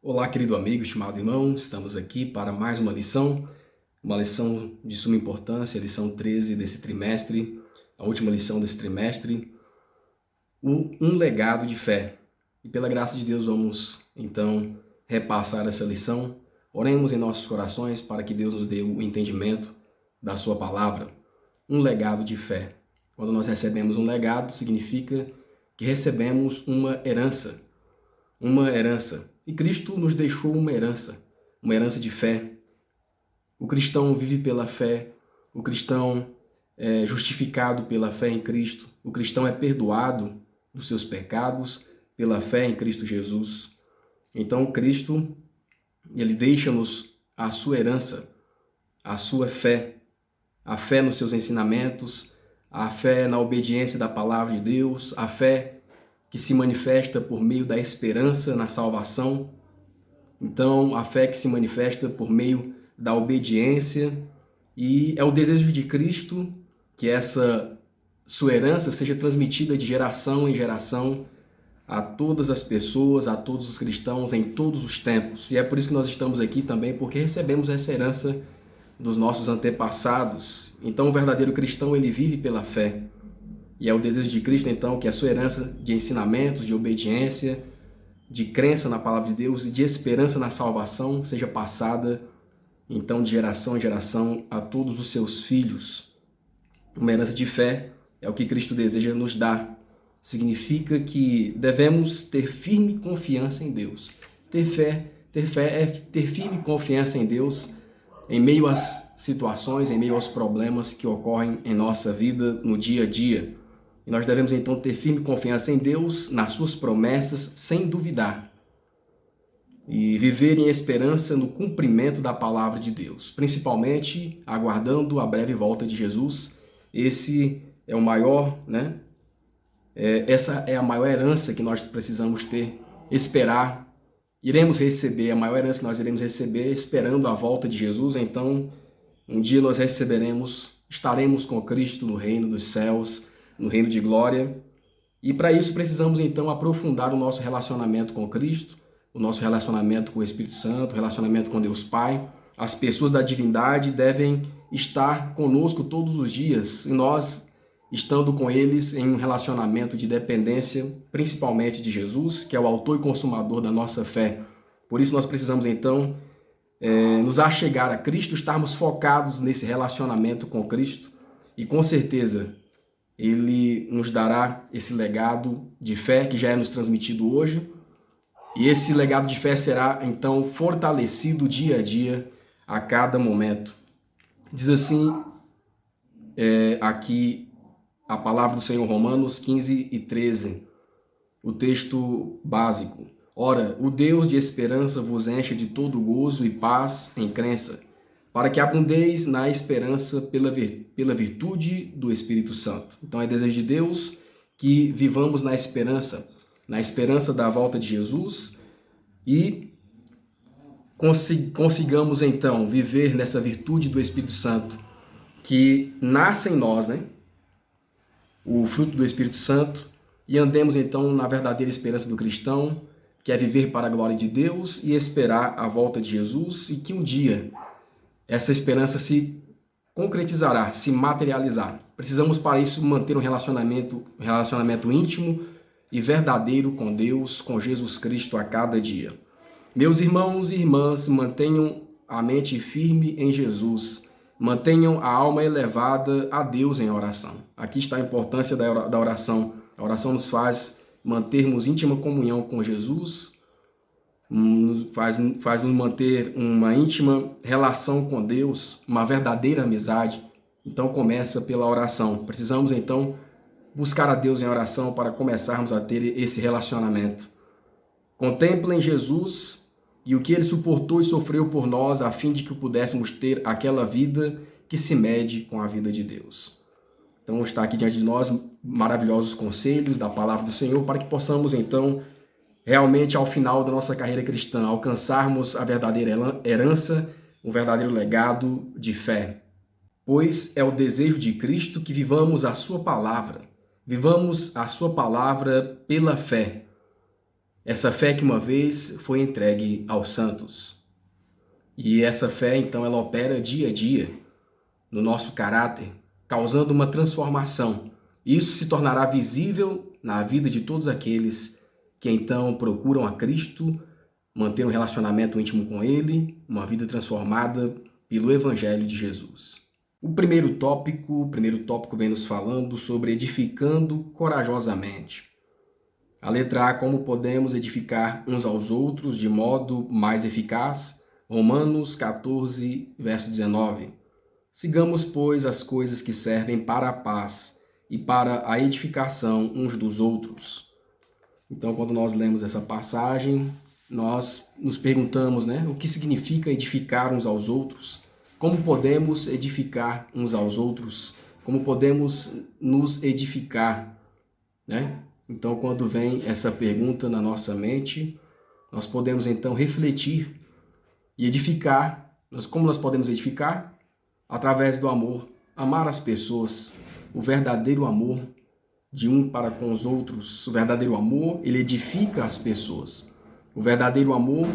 Olá, querido amigo, estimado irmão, estamos aqui para mais uma lição de suma importância, a lição 13 desse trimestre, a última lição desse trimestre, um legado de fé. E pela graça de Deus vamos, então, repassar essa lição. Oremos em nossos corações para que Deus nos dê o entendimento da sua palavra. Um legado de fé. Quando nós recebemos um legado, significa que recebemos uma herança. Uma herança. E Cristo nos deixou uma herança de fé. O cristão vive pela fé, o cristão é justificado pela fé em Cristo, o cristão é perdoado dos seus pecados pela fé em Cristo Jesus. Então Cristo, ele deixa-nos a sua herança, a sua fé, a fé nos seus ensinamentos, a fé na obediência da palavra de Deus, a fé que se manifesta por meio da esperança na salvação. Então, a fé que se manifesta por meio da obediência, e é o desejo de Cristo que essa sua herança seja transmitida de geração em geração a todas as pessoas, a todos os cristãos, em todos os tempos. E é por isso que nós estamos aqui também, porque recebemos essa herança dos nossos antepassados. Então, o verdadeiro cristão, ele vive pela fé. E é o desejo de Cristo, então, que a sua herança de ensinamentos, de obediência, de crença na palavra de Deus e de esperança na salvação seja passada, então, de geração em geração a todos os seus filhos. Uma herança de fé é o que Cristo deseja nos dar. Significa que devemos ter firme confiança em Deus. Ter fé é ter firme confiança em Deus em meio às situações, em meio aos problemas que ocorrem em nossa vida no dia a dia. E nós devemos então ter firme confiança em Deus, nas suas promessas, sem duvidar. E viver em esperança no cumprimento da palavra de Deus, principalmente aguardando a breve volta de Jesus. Esse é o maior, essa é a maior herança que nós precisamos ter, esperar. Iremos receber, a maior herança que nós iremos receber esperando a volta de Jesus. Então, um dia nós estaremos com Cristo no reino dos céus, no reino de glória. E para isso precisamos então aprofundar o nosso relacionamento com Cristo, o nosso relacionamento com o Espírito Santo, o relacionamento com Deus Pai. As pessoas da divindade devem estar conosco todos os dias, e nós, estando com eles em um relacionamento de dependência, principalmente de Jesus, que é o autor e consumador da nossa fé. Por isso nós precisamos então nos achegar a Cristo, estarmos focados nesse relacionamento com Cristo, e com certeza Ele nos dará esse legado de fé que já é nos transmitido hoje, e esse legado de fé será então fortalecido dia a dia, a cada momento. Diz assim aqui a palavra do Senhor, Romanos 15:13, o texto básico. Ora, o Deus de esperança vos enche de todo gozo e paz em crença, para que abundeis na esperança pela virtude do Espírito Santo. Então é desejo de Deus que vivamos na esperança da volta de Jesus, e consigamos então viver nessa virtude do Espírito Santo que nasce em nós, o fruto do Espírito Santo, e andemos então na verdadeira esperança do cristão, que é viver para a glória de Deus e esperar a volta de Jesus, e que um dia essa esperança se concretizará, se materializar. Precisamos para isso manter um relacionamento íntimo e verdadeiro com Deus, com Jesus Cristo a cada dia. Meus irmãos e irmãs, mantenham a mente firme em Jesus, mantenham a alma elevada a Deus em oração. Aqui está a importância da oração. A oração nos faz mantermos íntima comunhão com Jesus, faz nos manter uma íntima relação com Deus, uma verdadeira amizade. Então começa pela oração. Precisamos então buscar a Deus em oração para começarmos a ter esse relacionamento. Contemplem Jesus e o que Ele suportou e sofreu por nós, a fim de que pudéssemos ter aquela vida que se mede com a vida de Deus. Então está aqui diante de nós maravilhosos conselhos da palavra do Senhor, para que possamos então realmente ao final da nossa carreira cristã alcançarmos a verdadeira herança, um verdadeiro legado de fé. Pois é o desejo de Cristo que vivamos a sua palavra pela fé. Essa fé que uma vez foi entregue aos santos. E essa fé, então, ela opera dia a dia no nosso caráter, causando uma transformação. Isso se tornará visível na vida de todos aqueles que então procuram a Cristo, manter um relacionamento íntimo com Ele, uma vida transformada pelo Evangelho de Jesus. O primeiro tópico vem nos falando sobre edificando corajosamente. A letra A, como podemos edificar uns aos outros de modo mais eficaz. Romanos 14, verso 19. Sigamos, pois, as coisas que servem para a paz e para a edificação uns dos outros. Então, quando nós lemos essa passagem, nós nos perguntamos, o que significa edificar uns aos outros? Como podemos edificar uns aos outros? Como podemos nos edificar, Então, quando vem essa pergunta na nossa mente, nós podemos então refletir e edificar. Como nós podemos edificar? Através do amor. Amar as pessoas, o verdadeiro amor de um para com os outros. O verdadeiro amor, ele edifica as pessoas. O verdadeiro amor,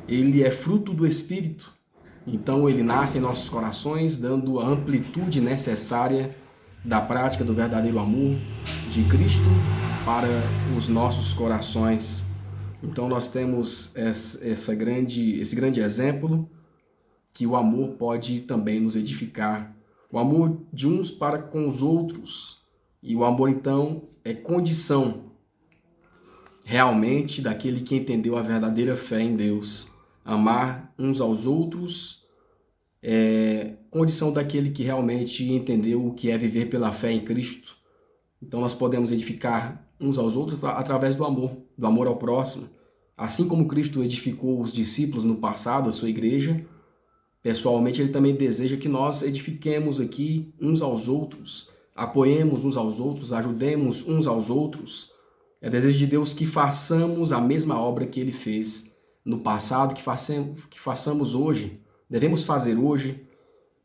ele é fruto do Espírito. Então, ele nasce em nossos corações, dando a amplitude necessária da prática do verdadeiro amor de Cristo para os nossos corações. Então, nós temos esse grande exemplo que o amor pode também nos edificar. O amor de uns para com os outros. E o amor, então, é condição realmente daquele que entendeu a verdadeira fé em Deus. Amar uns aos outros é condição daquele que realmente entendeu o que é viver pela fé em Cristo. Então nós podemos edificar uns aos outros através do amor ao próximo. Assim como Cristo edificou os discípulos no passado, a sua igreja, pessoalmente ele também deseja que nós edifiquemos aqui uns aos outros, apoiemos uns aos outros, ajudemos uns aos outros. É desejo de Deus que façamos a mesma obra que ele fez no passado, que façamos hoje. Devemos fazer hoje.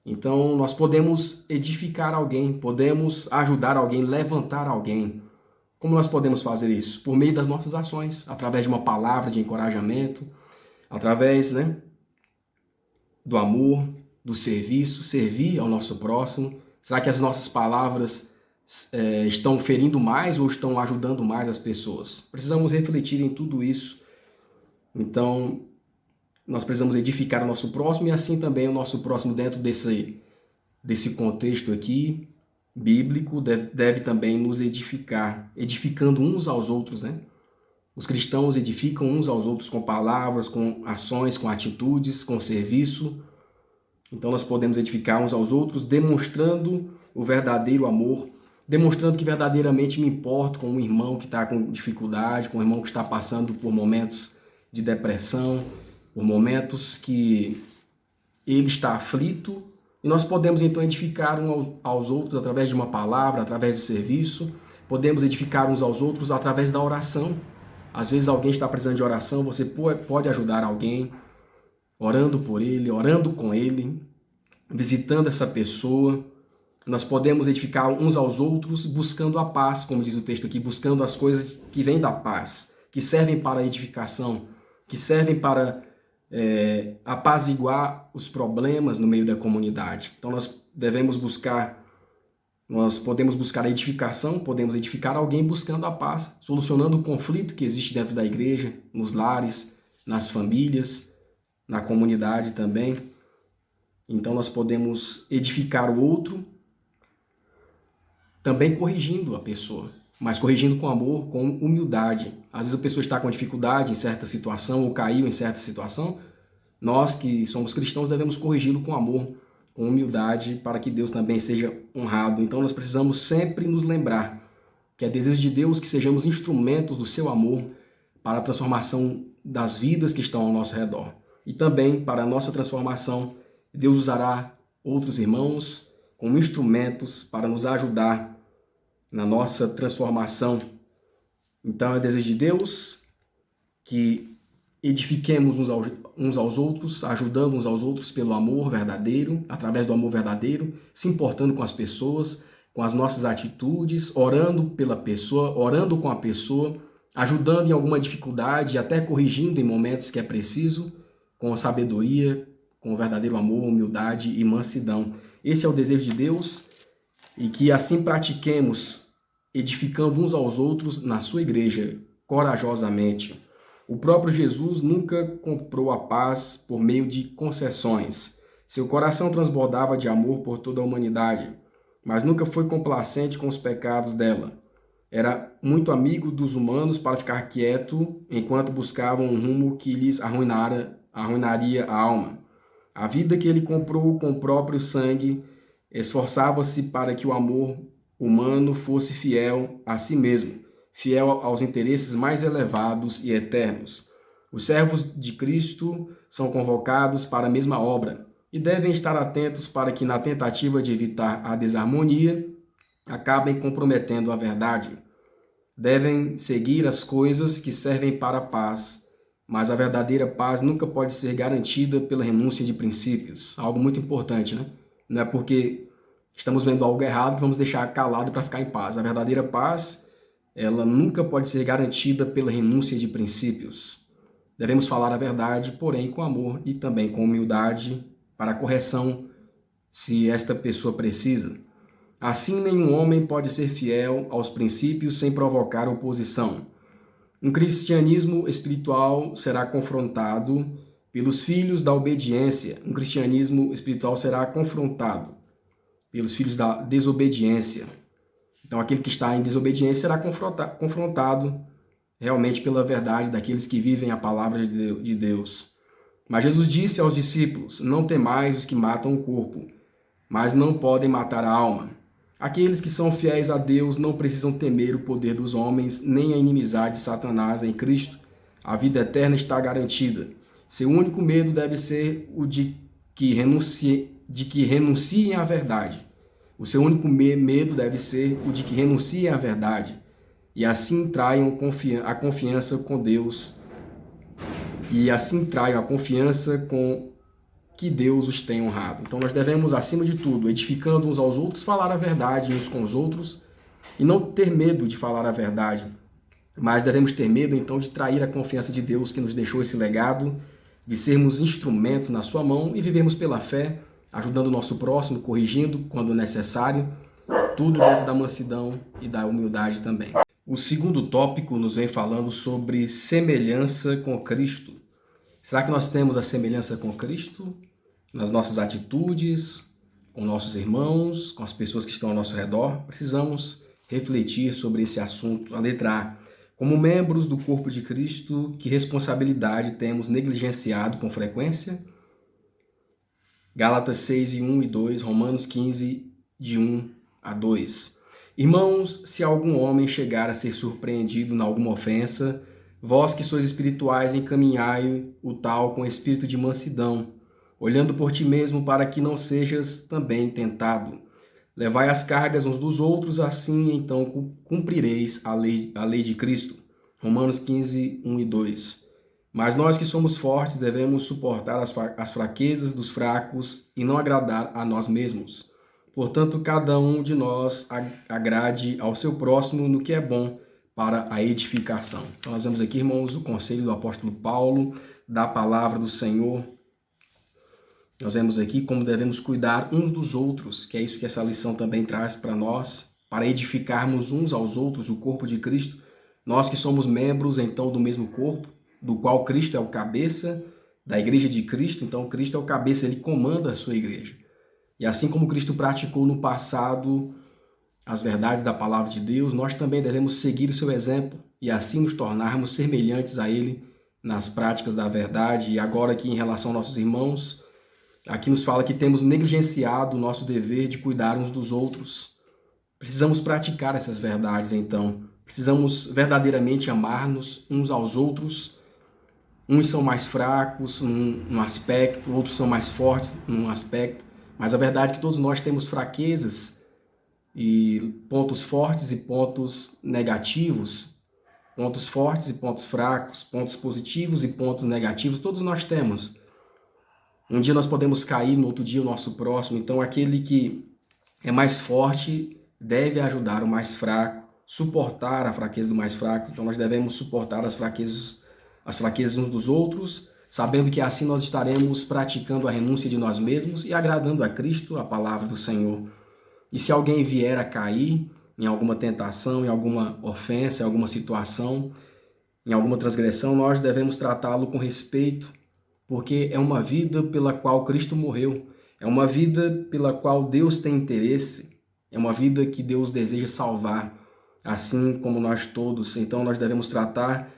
Então, nós podemos edificar alguém, podemos ajudar alguém, levantar alguém. Como nós podemos fazer isso? Por meio das nossas ações, através de uma palavra de encorajamento, através do amor, do serviço, servir ao nosso próximo. Será que as nossas palavras estão ferindo mais ou estão ajudando mais as pessoas? Precisamos refletir em tudo isso. Então, nós precisamos edificar o nosso próximo e assim também o nosso próximo dentro desse contexto aqui bíblico deve também nos edificar, edificando uns aos outros, Os cristãos edificam uns aos outros com palavras, com ações, com atitudes, com serviço. Então nós podemos edificar uns aos outros demonstrando o verdadeiro amor, demonstrando que verdadeiramente me importo com um irmão que está com dificuldade, com um irmão que está passando por momentos de depressão, por momentos que ele está aflito, e nós podemos então edificar uns aos outros através de uma palavra, através do serviço, podemos edificar uns aos outros através da oração. Às vezes alguém está precisando de oração, você pode ajudar alguém, orando por ele, orando com ele, visitando essa pessoa. Nós podemos edificar uns aos outros buscando a paz, como diz o texto aqui, buscando as coisas que vêm da paz, que servem para a edificação, que servem para apaziguar os problemas no meio da comunidade. Então nós podemos buscar a edificação, podemos edificar alguém buscando a paz, solucionando o conflito que existe dentro da igreja, nos lares, nas famílias, na comunidade também. Então nós podemos edificar o outro, também corrigindo a pessoa, mas corrigindo com amor, com humildade. Às vezes a pessoa está com dificuldade em certa situação ou caiu em certa situação. Nós que somos cristãos devemos corrigi-lo com amor, com humildade, para que Deus também seja honrado. Então nós precisamos sempre nos lembrar que é desejo de Deus que sejamos instrumentos do seu amor para a transformação das vidas que estão ao nosso redor. E também para a nossa transformação, Deus usará outros irmãos como instrumentos para nos ajudar na nossa transformação. Então é desejo de Deus que edifiquemos uns aos outros, ajudando uns aos outros pelo amor verdadeiro, através do amor verdadeiro, se importando com as pessoas, com as nossas atitudes, orando pela pessoa, orando com a pessoa, ajudando em alguma dificuldade, até corrigindo em momentos que é preciso, com sabedoria, com verdadeiro amor, humildade e mansidão. Esse é o desejo de Deus, e que assim pratiquemos, edificando uns aos outros na sua igreja, corajosamente. O próprio Jesus nunca comprou a paz por meio de concessões. Seu coração transbordava de amor por toda a humanidade, mas nunca foi complacente com os pecados dela. Era muito amigo dos humanos para ficar quieto enquanto buscavam um rumo que lhes arruinaria a alma. A vida que ele comprou com o próprio sangue, esforçava-se para que o amor humano fosse fiel a si mesmo, fiel aos interesses mais elevados e eternos. Os servos de Cristo são convocados para a mesma obra e devem estar atentos para que, na tentativa de evitar a desarmonia, acabem comprometendo a verdade. Devem seguir as coisas que servem para a paz, mas a verdadeira paz nunca pode ser garantida pela renúncia de princípios. Algo muito importante, né? Não é porque estamos vendo algo errado que vamos deixar calado para ficar em paz. A verdadeira paz, ela nunca pode ser garantida pela renúncia de princípios. Devemos falar a verdade, porém com amor e também com humildade para a correção, se esta pessoa precisa. Assim, nenhum homem pode ser fiel aos princípios sem provocar oposição. Um cristianismo espiritual será confrontado pelos filhos da obediência. Um cristianismo espiritual será confrontado pelos filhos da desobediência. Então, aquele que está em desobediência será confrontado realmente pela verdade daqueles que vivem a palavra de Deus. Mas Jesus disse aos discípulos: não temais os que matam o corpo, mas não podem matar a alma. Aqueles que são fiéis a Deus não precisam temer o poder dos homens, nem a inimizade de Satanás em Cristo. A vida eterna está garantida. Seu único medo deve ser o de que renunciem à verdade. O seu único medo deve ser o de que renunciem à verdade e assim traiam a confiança com Deus e assim traiam a confiança com que Deus os tem honrado. Então nós devemos, acima de tudo, edificando uns aos outros, falar a verdade uns com os outros e não ter medo de falar a verdade, mas devemos ter medo então de trair a confiança de Deus que nos deixou esse legado, de sermos instrumentos na sua mão e vivemos pela fé, ajudando o nosso próximo, corrigindo quando necessário, tudo dentro da mansidão e da humildade também. O segundo tópico nos vem falando sobre semelhança com Cristo. Será que nós temos a semelhança com Cristo nas nossas atitudes, com nossos irmãos, com as pessoas que estão ao nosso redor? Precisamos refletir sobre esse assunto. A letra A. Como membros do corpo de Cristo, que responsabilidade temos negligenciado com frequência? Gálatas 6, 1 e 2, Romanos 15, de 1 a 2. Irmãos, se algum homem chegar a ser surpreendido em alguma ofensa, vós que sois espirituais, encaminhai o tal com espírito de mansidão, olhando por ti mesmo para que não sejas também tentado. Levai as cargas uns dos outros, assim então cumprireis a lei de Cristo. Romanos 15, 1 e 2. Mas nós que somos fortes devemos suportar as fraquezas dos fracos e não agradar a nós mesmos. Portanto, cada um de nós agrade ao seu próximo no que é bom para a edificação. Então, nós vemos aqui, irmãos, o conselho do apóstolo Paulo, da palavra do Senhor. Nós vemos aqui como devemos cuidar uns dos outros, que é isso que essa lição também traz para nós, para edificarmos uns aos outros, o corpo de Cristo. Nós que somos membros, então, do mesmo corpo, do qual Cristo é o cabeça, da igreja de Cristo. Então, Cristo é o cabeça, ele comanda a sua igreja. E assim como Cristo praticou no passado as verdades da palavra de Deus, nós também devemos seguir o seu exemplo e assim nos tornarmos semelhantes a ele nas práticas da verdade. E agora aqui em relação aos nossos irmãos, aqui nos fala que temos negligenciado o nosso dever de cuidar uns dos outros. Precisamos praticar essas verdades então. Precisamos verdadeiramente amar-nos uns aos outros. Uns são mais fracos num aspecto, outros são mais fortes num aspecto. Mas a verdade é que todos nós temos fraquezas e pontos fortes e pontos negativos, pontos fortes e pontos fracos, pontos positivos e pontos negativos, todos nós temos. Um dia nós podemos cair, no outro dia o nosso próximo. Então aquele que é mais forte deve ajudar o mais fraco, suportar a fraqueza do mais fraco. Então nós devemos suportar as fraquezas uns dos outros, sabendo que assim nós estaremos praticando a renúncia de nós mesmos e agradando a Cristo, a palavra do Senhor. E se alguém vier a cair em alguma tentação, em alguma ofensa, em alguma situação, em alguma transgressão, nós devemos tratá-lo com respeito, porque é uma vida pela qual Cristo morreu, é uma vida pela qual Deus tem interesse, é uma vida que Deus deseja salvar, assim como nós todos. Então nós devemos tratar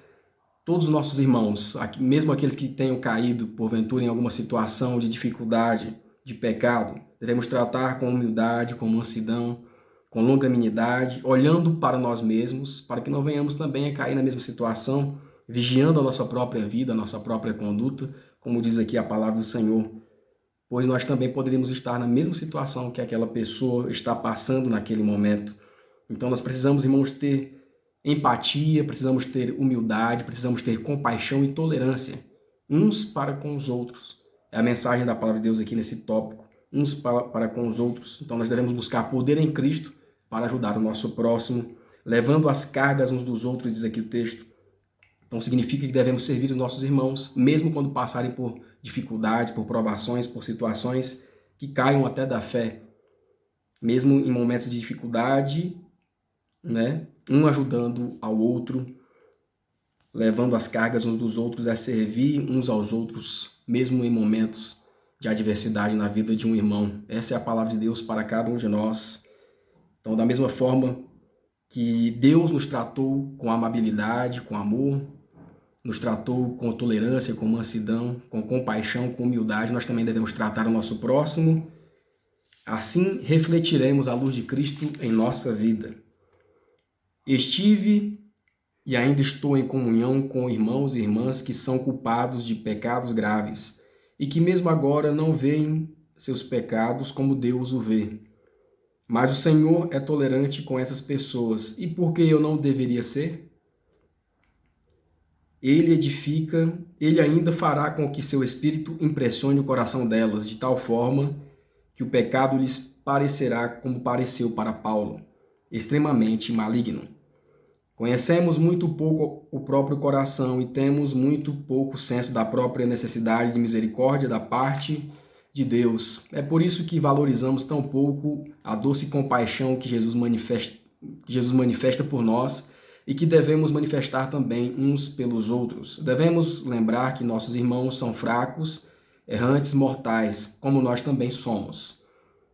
todos os nossos irmãos, mesmo aqueles que tenham caído porventura em alguma situação de dificuldade, de pecado, devemos tratar com humildade, com mansidão, com longanimidade, olhando para nós mesmos, para que não venhamos também a cair na mesma situação, vigiando a nossa própria vida, a nossa própria conduta, como diz aqui a palavra do Senhor, pois nós também poderíamos estar na mesma situação que aquela pessoa está passando naquele momento. Então nós precisamos, irmãos, ter empatia, precisamos ter humildade, precisamos ter compaixão e tolerância uns para com os outros. É a mensagem da palavra de Deus aqui nesse tópico, uns para com os outros. Então nós devemos buscar poder em Cristo para ajudar o nosso próximo, levando as cargas uns dos outros, diz aqui o texto. Então significa que devemos servir os nossos irmãos, mesmo quando passarem por dificuldades, por provações, por situações que caiam até da fé. Mesmo em momentos de dificuldade, né? Um ajudando ao outro, levando as cargas uns dos outros, a servir uns aos outros, mesmo em momentos de adversidade na vida de um irmão. Essa é a palavra de Deus para cada um de nós. Então, da mesma forma que Deus nos tratou com amabilidade, com amor, nos tratou com tolerância, com mansidão, com compaixão, com humildade, nós também devemos tratar o nosso próximo. Assim, refletiremos a luz de Cristo em nossa vida. Estive e ainda estou em comunhão com irmãos e irmãs que são culpados de pecados graves e que mesmo agora não veem seus pecados como Deus o vê. Mas o Senhor é tolerante com essas pessoas. E por que eu não deveria ser? Ele edifica, ele ainda fará com que seu espírito impressione o coração delas, de tal forma que o pecado lhes parecerá como pareceu para Paulo, extremamente maligno. Conhecemos muito pouco o próprio coração e temos muito pouco senso da própria necessidade de misericórdia da parte de Deus. É por isso que valorizamos tão pouco a doce compaixão que Jesus manifesta por nós e que devemos manifestar também uns pelos outros. Devemos lembrar que nossos irmãos são fracos, errantes, mortais, como nós também somos.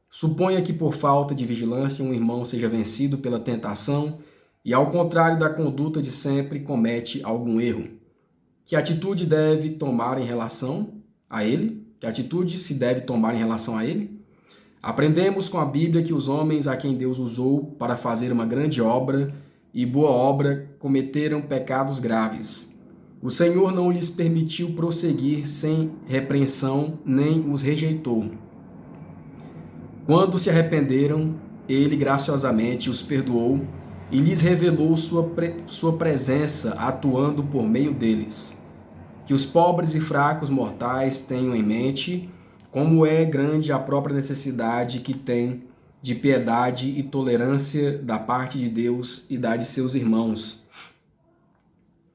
Suponha que por falta de vigilância um irmão seja vencido pela tentação e, ao contrário da conduta de sempre, comete algum erro. Que atitude deve tomar em relação a ele? Que atitude se deve tomar em relação a ele? Aprendemos com a Bíblia que os homens a quem Deus usou para fazer uma grande obra e boa obra cometeram pecados graves. O Senhor não lhes permitiu prosseguir sem repreensão, nem os rejeitou. Quando se arrependeram, ele graciosamente os perdoou e lhes revelou sua presença atuando por meio deles. Que os pobres e fracos mortais tenham em mente como é grande a própria necessidade que tem de piedade e tolerância da parte de Deus e da de seus irmãos.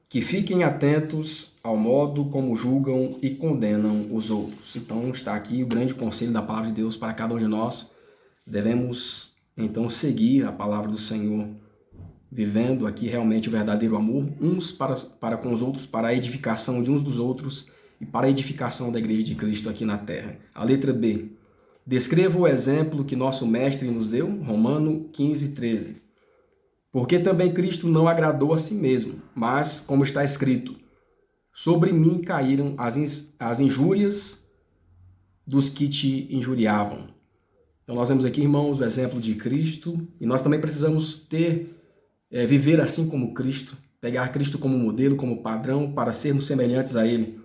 Que fiquem atentos ao modo como julgam e condenam os outros. Então está aqui o grande conselho da palavra de Deus para cada um de nós. Devemos então seguir a palavra do Senhor, vivendo aqui realmente o verdadeiro amor, uns para com os outros, para a edificação de uns dos outros e para a edificação da Igreja de Cristo aqui na terra. A letra B. Descreva o exemplo que nosso Mestre nos deu, Romano 15:13. Porque também Cristo não agradou a si mesmo, mas, como está escrito, sobre mim caíram as injúrias dos que te injuriavam. Então nós vemos aqui, irmãos, o exemplo de Cristo, e nós também precisamos viver assim como Cristo, pegar Cristo como modelo, como padrão, para sermos semelhantes a Ele.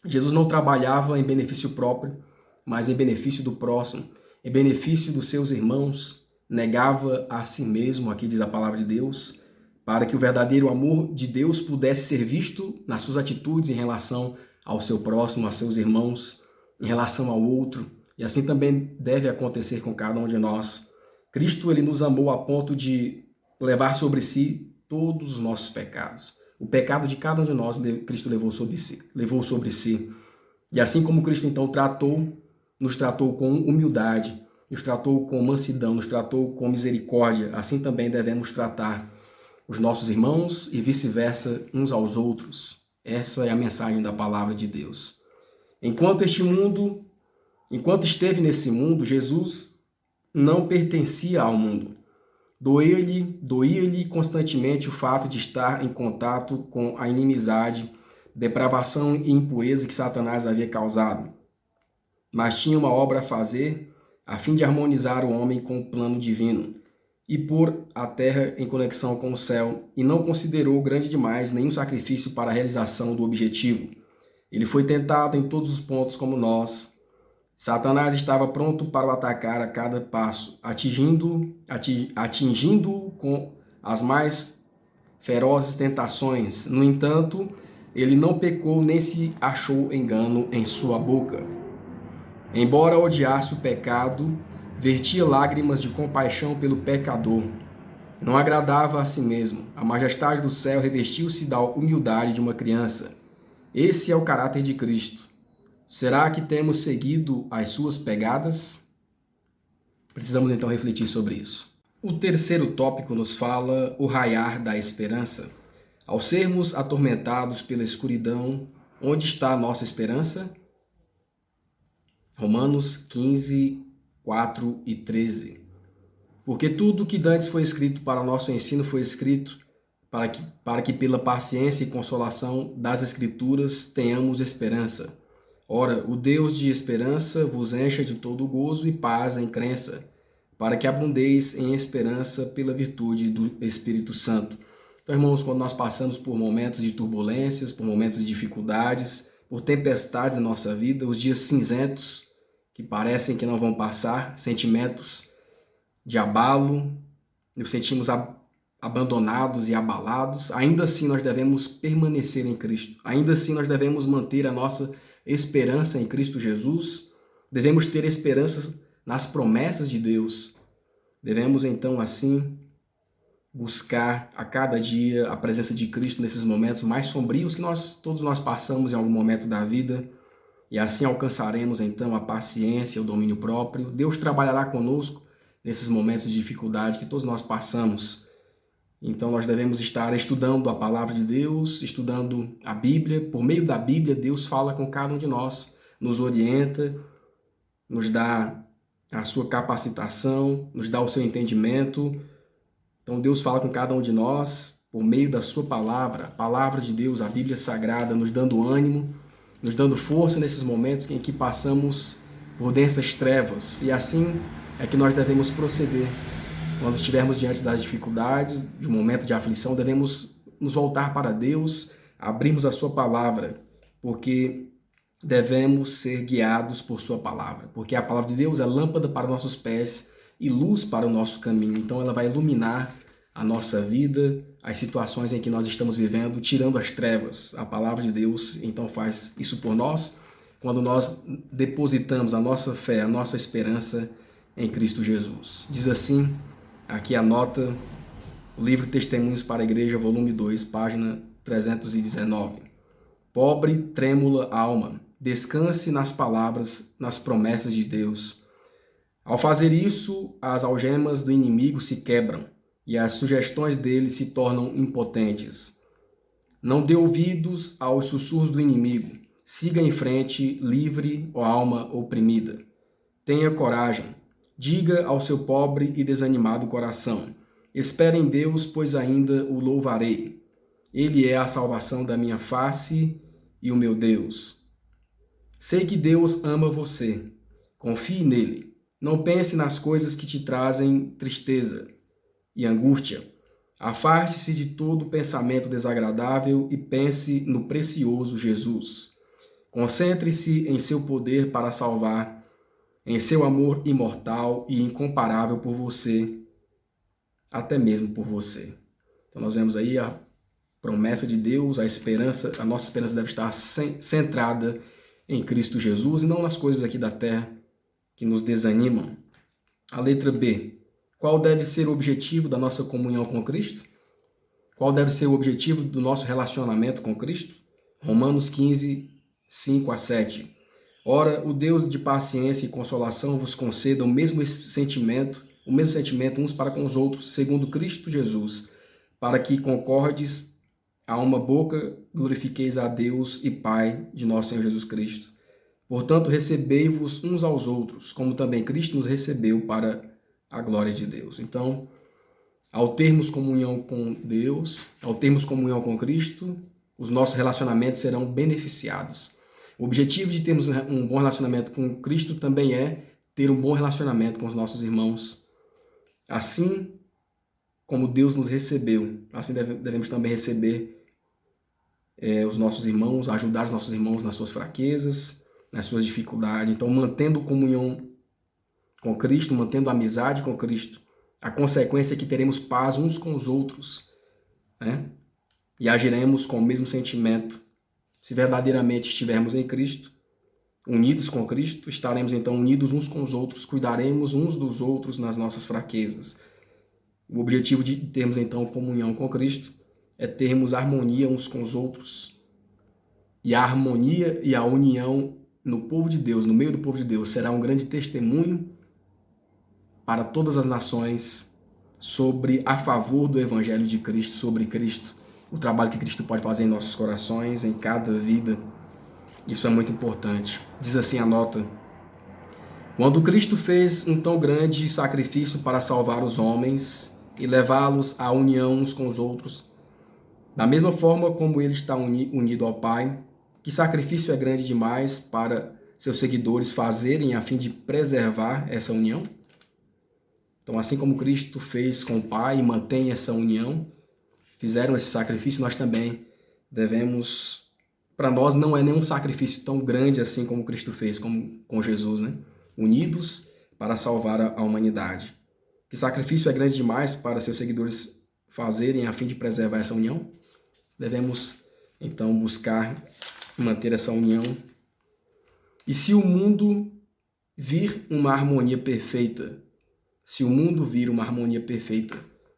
Jesus não trabalhava em benefício próprio, mas em benefício do próximo, em benefício dos seus irmãos, negava a si mesmo, aqui diz a palavra de Deus, para que o verdadeiro amor de Deus pudesse ser visto nas suas atitudes em relação ao seu próximo, aos seus irmãos, em relação ao outro, e assim também deve acontecer com cada um de nós. Cristo, ele nos amou a ponto de levar sobre si todos os nossos pecados. O pecado de cada um de nós, Cristo levou sobre si. E assim como Cristo então nos tratou com humildade, nos tratou com mansidão, nos tratou com misericórdia, assim também devemos tratar os nossos irmãos e vice-versa uns aos outros. Essa é a mensagem da palavra de Deus. Enquanto esteve nesse mundo, Jesus não pertencia ao mundo. Doía-lhe constantemente o fato de estar em contato com a inimizade, depravação e impureza que Satanás havia causado. Mas tinha uma obra a fazer a fim de harmonizar o homem com o plano divino e pôr a terra em conexão com o céu, e não considerou grande demais nenhum sacrifício para a realização do objetivo. Ele foi tentado em todos os pontos como nós. Satanás estava pronto para o atacar a cada passo, atingindo-o com as mais ferozes tentações. No entanto, ele não pecou nem se achou engano em sua boca. Embora odiasse o pecado, vertia lágrimas de compaixão pelo pecador. Não agradava a si mesmo. A majestade do céu revestiu-se da humildade de uma criança. Esse é o caráter de Cristo. Será que temos seguido as suas pegadas? Precisamos então refletir sobre isso. O terceiro tópico nos fala o raiar da esperança. Ao sermos atormentados pela escuridão, onde está a nossa esperança? Romanos 15, 4 e 13. Porque tudo que dantes foi escrito para o nosso ensino foi escrito para que pela paciência e consolação das Escrituras tenhamos esperança. Ora, o Deus de esperança vos encha de todo gozo e paz em crença, para que abundeis em esperança pela virtude do Espírito Santo. Então, irmãos, quando nós passamos por momentos de turbulências, por momentos de dificuldades, por tempestades na nossa vida, os dias cinzentos, que parecem que não vão passar, sentimentos de abalo, nos sentimos abandonados e abalados, ainda assim nós devemos permanecer em Cristo. Ainda assim nós devemos manter a nossa esperança em Cristo Jesus. Devemos ter esperança nas promessas de Deus. Devemos então assim buscar a cada dia a presença de Cristo nesses momentos mais sombrios que todos nós passamos em algum momento da vida. E assim alcançaremos então a paciência, o domínio próprio. Deus trabalhará conosco nesses momentos de dificuldade que todos nós passamos. Então nós devemos estar estudando a palavra de Deus, estudando a Bíblia. Por meio da Bíblia, Deus fala com cada um de nós, nos orienta, nos dá a sua capacitação, nos dá o seu entendimento. Então Deus fala com cada um de nós por meio da sua palavra, a palavra de Deus, a Bíblia Sagrada, nos dando ânimo, nos dando força nesses momentos em que passamos por densas trevas. E assim é que nós devemos proceder. Quando estivermos diante das dificuldades, de um momento de aflição, devemos nos voltar para Deus, abrirmos a sua palavra, porque devemos ser guiados por sua palavra. Porque a palavra de Deus é lâmpada para nossos pés e luz para o nosso caminho. Então ela vai iluminar a nossa vida, as situações em que nós estamos vivendo, tirando as trevas. A palavra de Deus então faz isso por nós, quando nós depositamos a nossa fé, a nossa esperança em Cristo Jesus. Diz assim, aqui anota o livro Testemunhos para a Igreja, volume 2, página 319. Pobre, trêmula alma, descanse nas palavras, nas promessas de Deus. Ao fazer isso, as algemas do inimigo se quebram e as sugestões dele se tornam impotentes. Não dê ouvidos aos sussurros do inimigo. Siga em frente, livre, ó alma oprimida. Tenha coragem. Diga ao seu pobre e desanimado coração: espere em Deus, pois ainda o louvarei. Ele é a salvação da minha face e o meu Deus. Sei que Deus ama você. Confie nele. Não pense nas coisas que te trazem tristeza e angústia. Afaste-se de todo pensamento desagradável e pense no precioso Jesus. Concentre-se em seu poder para salvar, em seu amor imortal e incomparável por você, até mesmo por você. Então nós vemos aí a promessa de Deus, a esperança, a nossa esperança deve estar centrada em Cristo Jesus e não nas coisas aqui da terra que nos desanimam. A letra B. Qual deve ser o objetivo da nossa comunhão com Cristo? Qual deve ser o objetivo do nosso relacionamento com Cristo? Romanos 15, 5 a 7. Ora, o Deus de paciência e consolação vos conceda o mesmo sentimento uns para com os outros, segundo Cristo Jesus, para que concordes a uma boca, glorifiqueis a Deus e Pai de nosso Senhor Jesus Cristo. Portanto, recebei-vos uns aos outros, como também Cristo nos recebeu para a glória de Deus. Então, ao termos comunhão com Deus, ao termos comunhão com Cristo, os nossos relacionamentos serão beneficiados. O objetivo de termos um bom relacionamento com Cristo também é ter um bom relacionamento com os nossos irmãos. Assim como Deus nos recebeu, assim devemos também receber os nossos irmãos, ajudar os nossos irmãos nas suas fraquezas, nas suas dificuldades. Então, mantendo comunhão com Cristo, mantendo amizade com Cristo, a consequência é que teremos paz uns com os outros, né? E agiremos com o mesmo sentimento. Se verdadeiramente estivermos em Cristo, unidos com Cristo, estaremos então unidos uns com os outros, cuidaremos uns dos outros nas nossas fraquezas. O objetivo de termos então comunhão com Cristo é termos harmonia uns com os outros. E a harmonia e a união no povo de Deus, no meio do povo de Deus, será um grande testemunho para todas as nações a favor do Evangelho de Cristo, sobre Cristo, o trabalho que Cristo pode fazer em nossos corações, em cada vida. Isso é muito importante. Diz assim a nota: quando Cristo fez um tão grande sacrifício para salvar os homens e levá-los à união uns com os outros, da mesma forma como ele está unido ao Pai, que sacrifício é grande demais para seus seguidores fazerem a fim de preservar essa união? Então, assim como Cristo fez com o Pai e mantém essa união, fizeram esse sacrifício, nós também devemos. Para nós não é nenhum sacrifício tão grande assim como Cristo fez com Jesus, né? Unidos para salvar a humanidade. Que sacrifício é grande demais para seus seguidores fazerem a fim de preservar essa união? Devemos, então, buscar manter essa união. E se o mundo vir uma harmonia perfeita,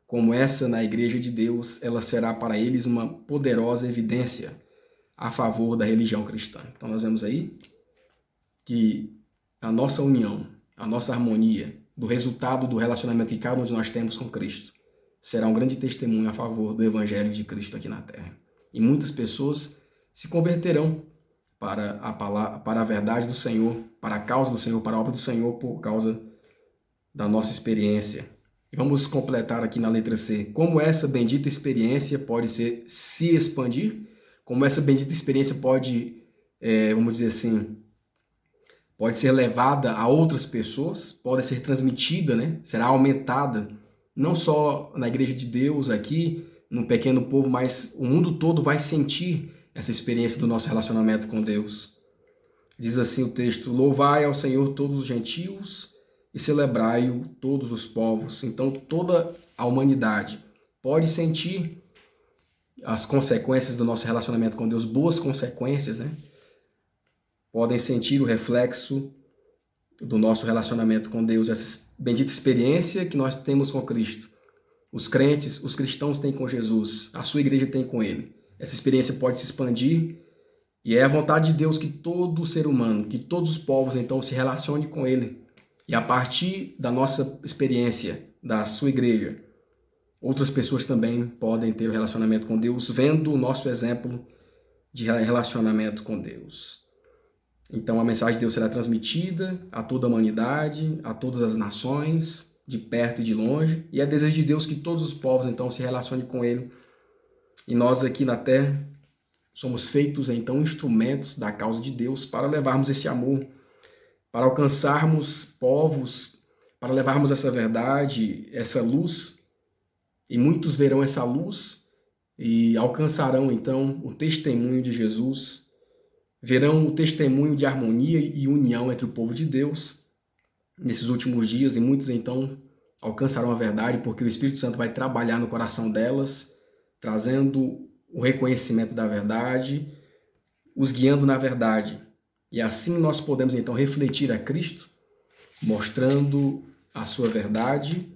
como essa na Igreja de Deus, ela será para eles uma poderosa evidência a favor da religião cristã. Então nós vemos aí que a nossa união, a nossa harmonia, do resultado do relacionamento que cada um de nós temos com Cristo, será um grande testemunho a favor do Evangelho de Cristo aqui na Terra. E muitas pessoas se converterão para a verdade do Senhor, para a causa do Senhor, para a obra do Senhor, por causa da nossa experiência. E vamos completar aqui na letra C. Como essa bendita experiência pode se expandir? Como essa bendita experiência pode, vamos dizer assim, pode ser levada a outras pessoas, pode ser transmitida, né? Será aumentada, não só na Igreja de Deus aqui, no pequeno povo, mas o mundo todo vai sentir essa experiência do nosso relacionamento com Deus. Diz assim o texto: louvai ao Senhor todos os gentios e celebrai-o todos os povos. Então toda a humanidade pode sentir as consequências do nosso relacionamento com Deus, boas consequências, né? Podem sentir o reflexo do nosso relacionamento com Deus, essa bendita experiência que nós temos com Cristo. Os crentes, os cristãos têm com Jesus, a sua igreja tem com Ele. Essa experiência pode se expandir e é a vontade de Deus que todo ser humano, que todos os povos então se relacionem com Ele. E a partir da nossa experiência, da sua igreja, outras pessoas também podem ter um relacionamento com Deus, vendo o nosso exemplo de relacionamento com Deus. Então a mensagem de Deus será transmitida a toda a humanidade, a todas as nações, de perto e de longe, e é desejo de Deus que todos os povos então se relacionem com Ele. E nós aqui na Terra somos feitos então instrumentos da causa de Deus para levarmos esse amor, para alcançarmos povos, para levarmos essa verdade, essa luz, e muitos verão essa luz e alcançarão então o testemunho de Jesus, verão o testemunho de harmonia e união entre o povo de Deus nesses últimos dias, e muitos então alcançarão a verdade, porque o Espírito Santo vai trabalhar no coração delas, trazendo o reconhecimento da verdade, os guiando na verdade. E assim nós podemos então refletir a Cristo, mostrando a sua verdade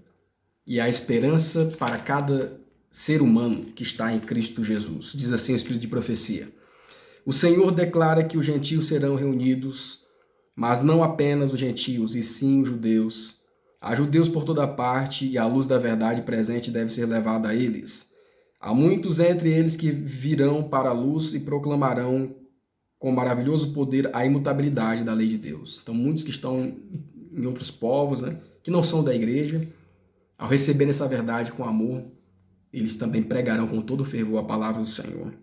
e a esperança para cada ser humano que está em Cristo Jesus. Diz assim o Espírito de profecia. O Senhor declara que os gentios serão reunidos, mas não apenas os gentios, e sim os judeus. Há judeus por toda parte, e a luz da verdade presente deve ser levada a eles. Há muitos entre eles que virão para a luz e proclamarão com maravilhoso poder a imutabilidade da lei de Deus. Então, muitos que estão em outros povos, né, que não são da igreja, ao receberem essa verdade com amor, eles também pregarão com todo fervor a palavra do Senhor.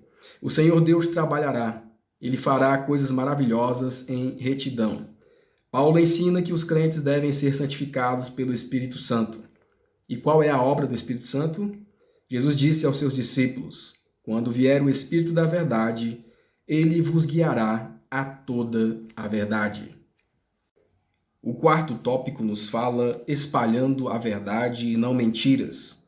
O Senhor Deus trabalhará, Ele fará coisas maravilhosas em retidão. Paulo ensina que os crentes devem ser santificados pelo Espírito Santo. E qual é a obra do Espírito Santo? Jesus disse aos seus discípulos, quando vier o Espírito da verdade, Ele vos guiará a toda a verdade. O quarto tópico nos fala espalhando a verdade e não mentiras.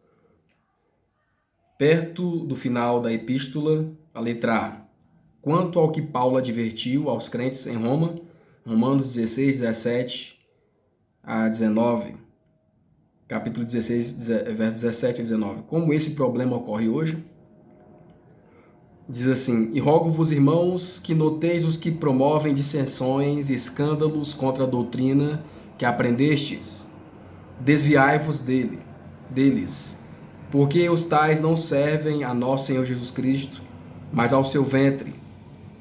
Perto do final da epístola, a letra A. Quanto ao que Paulo advertiu aos crentes em Roma, Romanos 16, 17 a 19. Capítulo 16, versos 17 a 19. Como esse problema ocorre hoje? Diz assim, e rogo-vos, irmãos, que noteis os que promovem dissensões e escândalos contra a doutrina que aprendestes. Desviai-vos deles, porque os tais não servem a nosso Senhor Jesus Cristo, mas ao seu ventre,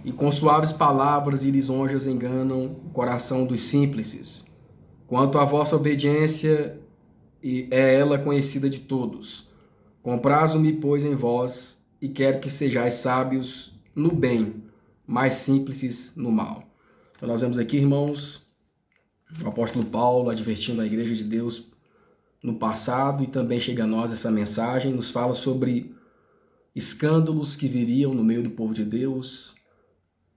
e com suaves palavras e lisonjas enganam o coração dos simples. Quanto à vossa obediência, é ela conhecida de todos. Comprazo-me, pois, em vós, e quero que sejais sábios no bem, mais simples no mal. Então nós vemos aqui, irmãos, o apóstolo Paulo advertindo a igreja de Deus no passado, e também chega a nós essa mensagem, nos fala sobre escândalos que viriam no meio do povo de Deus,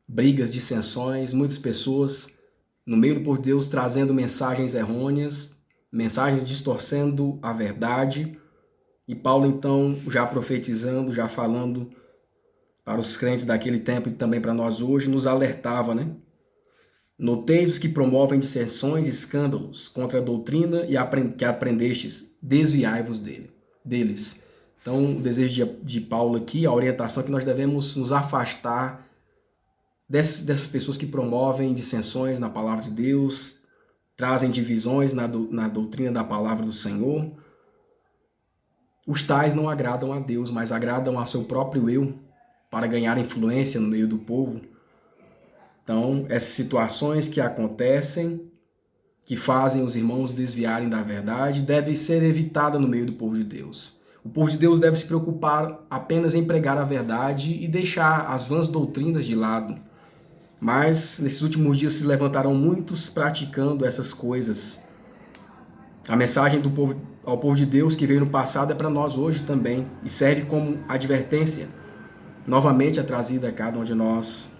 brigas, dissensões, muitas pessoas no meio do povo de Deus trazendo mensagens errôneas, mensagens distorcendo a verdade, e Paulo então já profetizando, já falando para os crentes daquele tempo e também para nós hoje, nos alertava, né? Noteis os que promovem dissensões e escândalos contra a doutrina que aprendestes, desviai-vos deles. Então, o desejo de Paulo aqui, a orientação é que nós devemos nos afastar dessas pessoas que promovem dissensões na palavra de Deus, trazem divisões na doutrina da palavra do Senhor. Os tais não agradam a Deus, mas agradam a seu próprio eu, para ganhar influência no meio do povo. Então, essas situações que acontecem, que fazem os irmãos desviarem da verdade, devem ser evitadas no meio do povo de Deus. O povo de Deus deve se preocupar apenas em pregar a verdade e deixar as vãs doutrinas de lado. Mas, nesses últimos dias, se levantaram muitos praticando essas coisas. A mensagem ao povo de Deus que veio no passado é para nós hoje também e serve como advertência. Novamente é trazida a cada um de nós.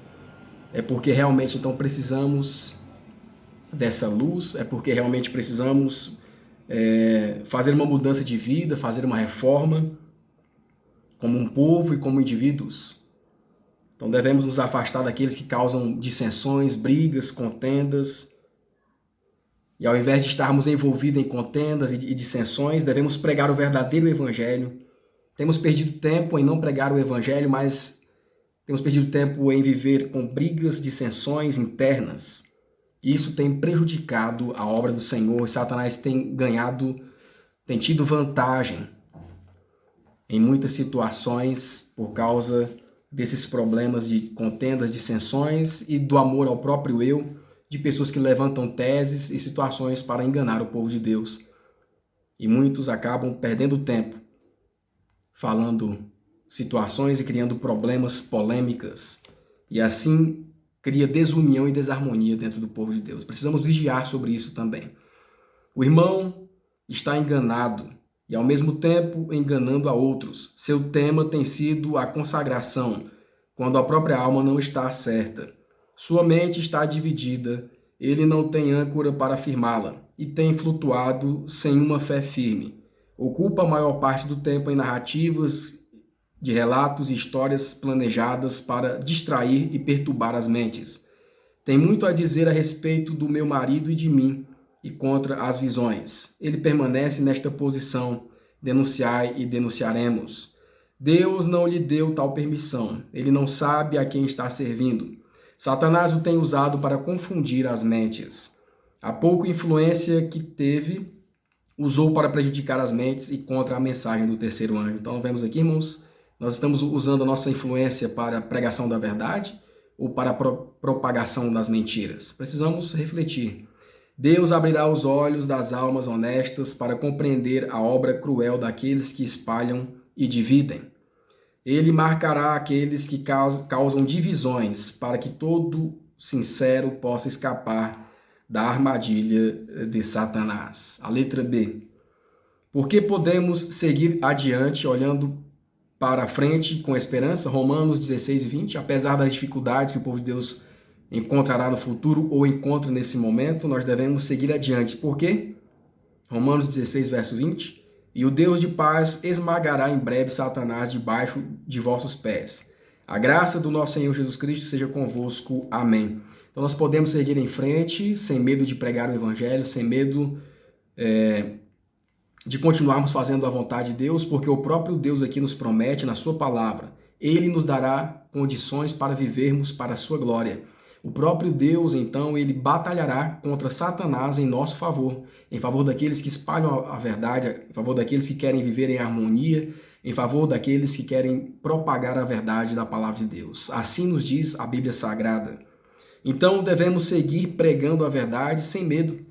É porque realmente então precisamos dessa luz, é porque realmente precisamos fazer uma mudança de vida, fazer uma reforma como um povo e como indivíduos. Então devemos nos afastar daqueles que causam dissensões, brigas, contendas. E ao invés de estarmos envolvidos em contendas e dissensões, devemos pregar o verdadeiro evangelho. Temos perdido tempo em não pregar o evangelho, mas temos perdido tempo em viver com brigas, dissensões internas. Isso tem prejudicado a obra do Senhor. Satanás tem tido vantagem em muitas situações por causa desses problemas de contendas, dissensões e do amor ao próprio eu, de pessoas que levantam teses e situações para enganar o povo de Deus. E muitos acabam perdendo tempo falando situações e criando problemas, polêmicas. E assim cria desunião e desarmonia dentro do povo de Deus. Precisamos vigiar sobre isso também. O irmão está enganado e ao mesmo tempo enganando a outros. Seu tema tem sido a consagração, quando a própria alma não está certa. Sua mente está dividida, ele não tem âncora para firmá-la e tem flutuado sem uma fé firme. Ocupa a maior parte do tempo em narrativas de relatos e histórias planejadas para distrair e perturbar as mentes. Tem muito a dizer a respeito do meu marido e de mim e contra as visões. Ele permanece nesta posição, denunciai e denunciaremos. Deus não lhe deu tal permissão. Ele não sabe a quem está servindo. Satanás o tem usado para confundir as mentes. A pouca influência que teve, usou para prejudicar as mentes e contra a mensagem do terceiro anjo. Então, vemos aqui, irmãos, nós estamos usando a nossa influência para a pregação da verdade ou para a propagação das mentiras? Precisamos refletir. Deus abrirá os olhos das almas honestas para compreender a obra cruel daqueles que espalham e dividem. Ele marcará aqueles que causam divisões para que todo sincero possa escapar da armadilha de Satanás. A letra B. Porque podemos seguir adiante olhando para frente com esperança? Romanos 16 e 20. Apesar das dificuldades que o povo de Deus encontrará no futuro ou encontra nesse momento, nós devemos seguir adiante. Por quê? Romanos 16, verso 20. E o Deus de paz esmagará em breve Satanás debaixo de vossos pés. A graça do nosso Senhor Jesus Cristo seja convosco. Amém. Então nós podemos seguir em frente, sem medo de pregar o Evangelho, sem medo de continuarmos fazendo a vontade de Deus, porque o próprio Deus aqui nos promete na sua palavra. Ele nos dará condições para vivermos para a sua glória. O próprio Deus, então, ele batalhará contra Satanás em nosso favor, em favor daqueles que espalham a verdade, em favor daqueles que querem viver em harmonia, em favor daqueles que querem propagar a verdade da palavra de Deus. Assim nos diz a Bíblia Sagrada. Então, devemos seguir pregando a verdade sem medo,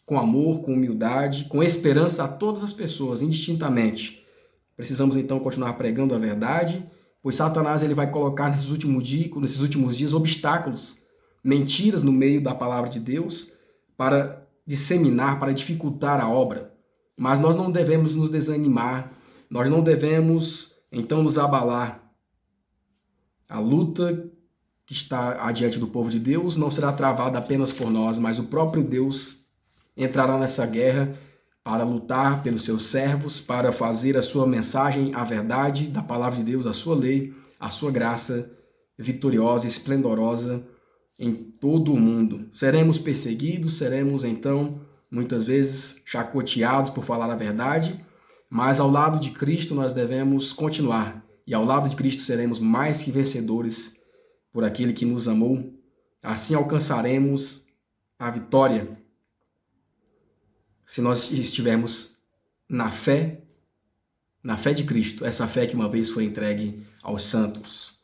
com amor, com humildade, com esperança a todas as pessoas, indistintamente. Precisamos, então, continuar pregando a verdade, pois Satanás ele vai colocar nesses últimos dias obstáculos, mentiras no meio da palavra de Deus para disseminar, para dificultar a obra. Mas nós não devemos nos desanimar, nós não devemos, então, nos abalar. A luta que está adiante do povo de Deus não será travada apenas por nós, mas o próprio Deus entrará nessa guerra para lutar pelos seus servos, para fazer a sua mensagem, a verdade da palavra de Deus, a sua lei, a sua graça vitoriosa, esplendorosa em todo o mundo. Seremos perseguidos, seremos então muitas vezes chacoteados por falar a verdade, mas ao lado de Cristo nós devemos continuar, e ao lado de Cristo seremos mais que vencedores por aquele que nos amou. Assim alcançaremos a vitória. Se nós estivermos na fé de Cristo, essa fé que uma vez foi entregue aos santos.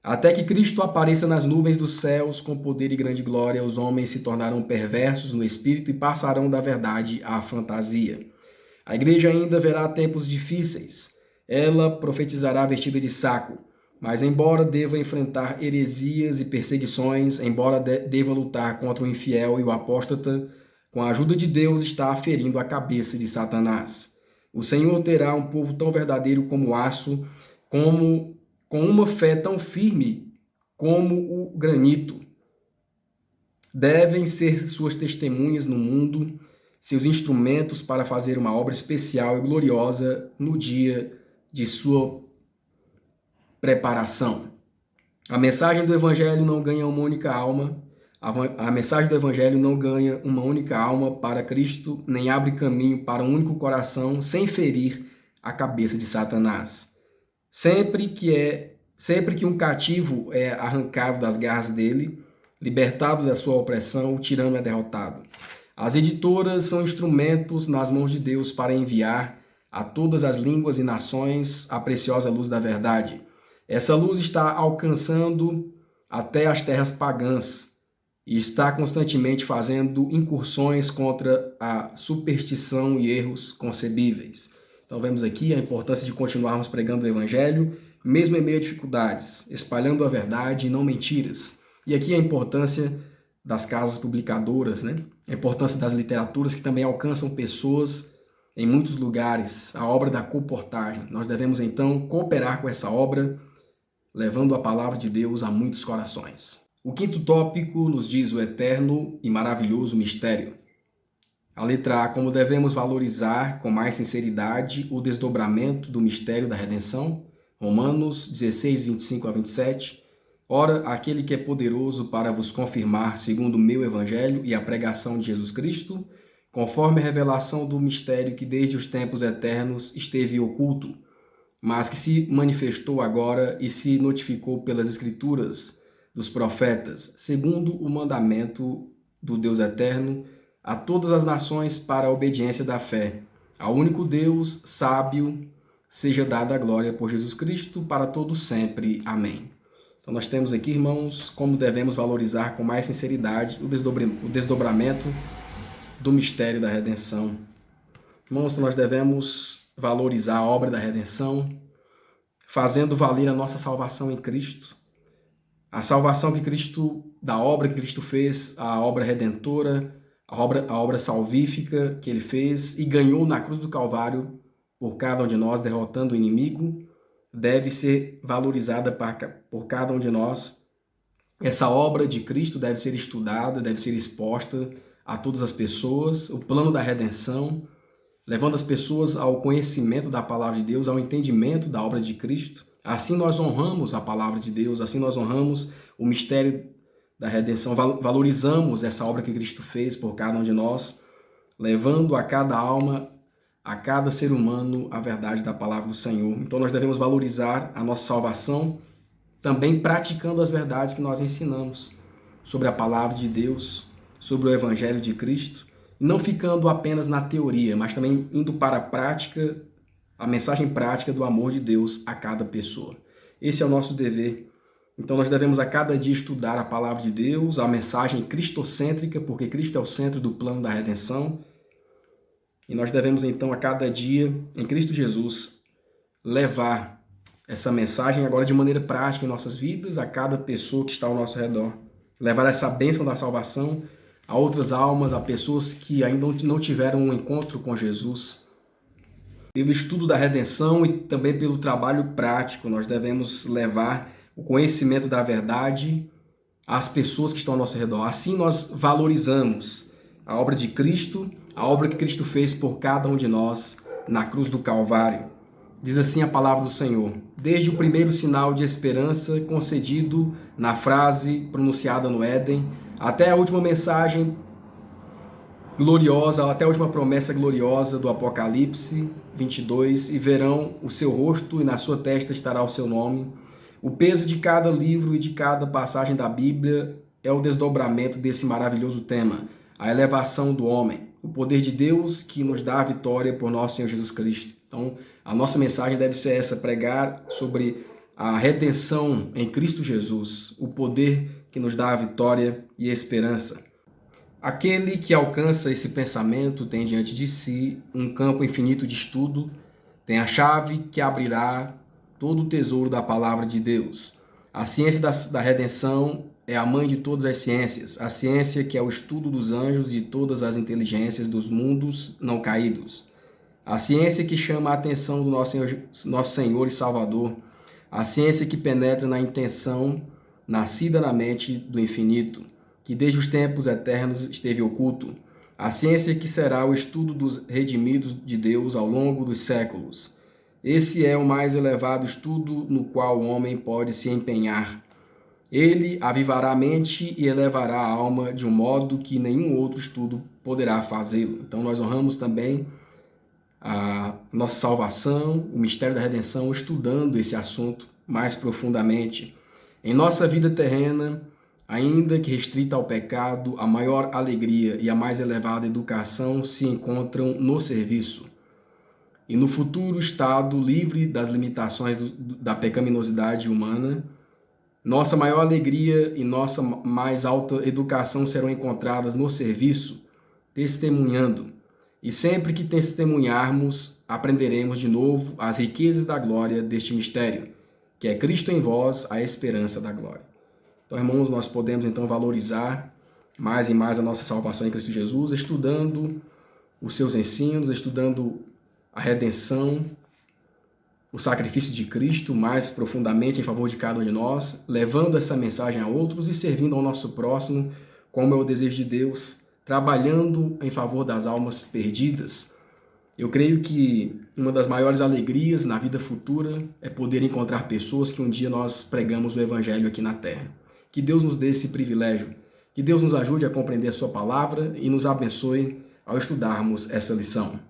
Até que Cristo apareça nas nuvens dos céus com poder e grande glória, os homens se tornarão perversos no espírito e passarão da verdade à fantasia. A igreja ainda verá tempos difíceis. Ela profetizará vestida de saco, mas embora deva enfrentar heresias e perseguições, embora deva lutar contra o infiel e o apóstata, com a ajuda de Deus está ferindo a cabeça de Satanás. O Senhor terá um povo tão verdadeiro como aço, com uma fé tão firme como o granito. Devem ser suas testemunhas no mundo, seus instrumentos para fazer uma obra especial e gloriosa no dia de sua preparação. A mensagem do Evangelho não ganha uma única alma. A mensagem do Evangelho não ganha uma única alma para Cristo, nem abre caminho para um único coração sem ferir a cabeça de Satanás. Sempre que um cativo é arrancado das garras dele, libertado da sua opressão, o tirano é derrotado. As editoras são instrumentos nas mãos de Deus para enviar a todas as línguas e nações a preciosa luz da verdade. Essa luz está alcançando até as terras pagãs e está constantemente fazendo incursões contra a superstição e erros concebíveis. Então vemos aqui a importância de continuarmos pregando o Evangelho, mesmo em meio a dificuldades, espalhando a verdade e não mentiras. E aqui a importância das casas publicadoras, A importância das literaturas que também alcançam pessoas em muitos lugares, a obra da colportagem. Nós devemos então cooperar com essa obra, levando a palavra de Deus a muitos corações. O quinto tópico nos diz o eterno e maravilhoso mistério. A letra A, como devemos valorizar com mais sinceridade o desdobramento do mistério da redenção. Romanos 16, 25 a 27. Ora, aquele que é poderoso para vos confirmar segundo o meu evangelho e a pregação de Jesus Cristo, conforme a revelação do mistério que desde os tempos eternos esteve oculto, mas que se manifestou agora e se notificou pelas Escrituras dos profetas, segundo o mandamento do Deus eterno, a todas as nações para a obediência da fé. Ao único Deus sábio seja dada a glória por Jesus Cristo para todos sempre. Amém. Então nós temos aqui, irmãos, como devemos valorizar com mais sinceridade o desdobramento do mistério da redenção. Irmãos, nós devemos valorizar a obra da redenção, fazendo valer a nossa salvação em Cristo. A salvação que Cristo, da obra que Cristo fez, a obra redentora, a obra salvífica que ele fez e ganhou na cruz do Calvário por cada um de nós, derrotando o inimigo, deve ser valorizada por cada um de nós. Essa obra de Cristo deve ser estudada, deve ser exposta a todas as pessoas, o plano da redenção, levando as pessoas ao conhecimento da palavra de Deus, ao entendimento da obra de Cristo. Assim nós honramos a palavra de Deus, assim nós honramos o mistério da redenção, valorizamos essa obra que Cristo fez por cada um de nós, levando a cada alma, a cada ser humano, a verdade da palavra do Senhor. Então nós devemos valorizar a nossa salvação, também praticando as verdades que nós ensinamos sobre a palavra de Deus, sobre o Evangelho de Cristo, não ficando apenas na teoria, mas também indo para a prática, a mensagem prática do amor de Deus a cada pessoa. Esse é o nosso dever. Então nós devemos a cada dia estudar a palavra de Deus, a mensagem cristocêntrica, porque Cristo é o centro do plano da redenção. E nós devemos então a cada dia, em Cristo Jesus, levar essa mensagem agora de maneira prática em nossas vidas, a cada pessoa que está ao nosso redor. Levar essa bênção da salvação a outras almas, a pessoas que ainda não tiveram um encontro com Jesus. Pelo estudo da redenção e também pelo trabalho prático, nós devemos levar o conhecimento da verdade às pessoas que estão ao nosso redor. Assim nós valorizamos a obra de Cristo, a obra que Cristo fez por cada um de nós na cruz do Calvário. Diz assim a palavra do Senhor: desde o primeiro sinal de esperança concedido na frase pronunciada no Éden, até a última mensagem gloriosa, até a última promessa gloriosa do Apocalipse 22, e verão o seu rosto e na sua testa estará o seu nome. O peso de cada livro e de cada passagem da Bíblia é o desdobramento desse maravilhoso tema, a elevação do homem, o poder de Deus que nos dá a vitória por nosso Senhor Jesus Cristo. Então, a nossa mensagem deve ser essa, pregar sobre a redenção em Cristo Jesus, o poder que nos dá a vitória e a esperança. Aquele que alcança esse pensamento tem diante de si um campo infinito de estudo, tem a chave que abrirá todo o tesouro da palavra de Deus. A ciência da redenção é a mãe de todas as ciências, a ciência que é o estudo dos anjos e de todas as inteligências dos mundos não caídos. A ciência que chama a atenção do nosso Senhor e Salvador, a ciência que penetra na intenção nascida na mente do infinito, que desde os tempos eternos esteve oculto, a ciência que será o estudo dos redimidos de Deus ao longo dos séculos. Esse é o mais elevado estudo no qual o homem pode se empenhar. Ele avivará a mente e elevará a alma de um modo que nenhum outro estudo poderá fazê-lo. Então nós honramos também a nossa salvação, o mistério da redenção, estudando esse assunto mais profundamente. Em nossa vida terrena, ainda que restrita ao pecado, a maior alegria e a mais elevada educação se encontram no serviço. E no futuro estado livre das limitações da pecaminosidade humana, nossa maior alegria e nossa mais alta educação serão encontradas no serviço, testemunhando. E sempre que testemunharmos, aprenderemos de novo as riquezas da glória deste mistério, que é Cristo em vós, a esperança da glória. Então, irmãos, nós podemos então valorizar mais e mais a nossa salvação em Cristo Jesus, estudando os seus ensinos, estudando a redenção, o sacrifício de Cristo mais profundamente em favor de cada um de nós, levando essa mensagem a outros e servindo ao nosso próximo, como é o desejo de Deus, trabalhando em favor das almas perdidas. Eu creio que uma das maiores alegrias na vida futura é poder encontrar pessoas que um dia nós pregamos o Evangelho aqui na Terra. Que Deus nos dê esse privilégio, que Deus nos ajude a compreender a sua palavra e nos abençoe ao estudarmos essa lição.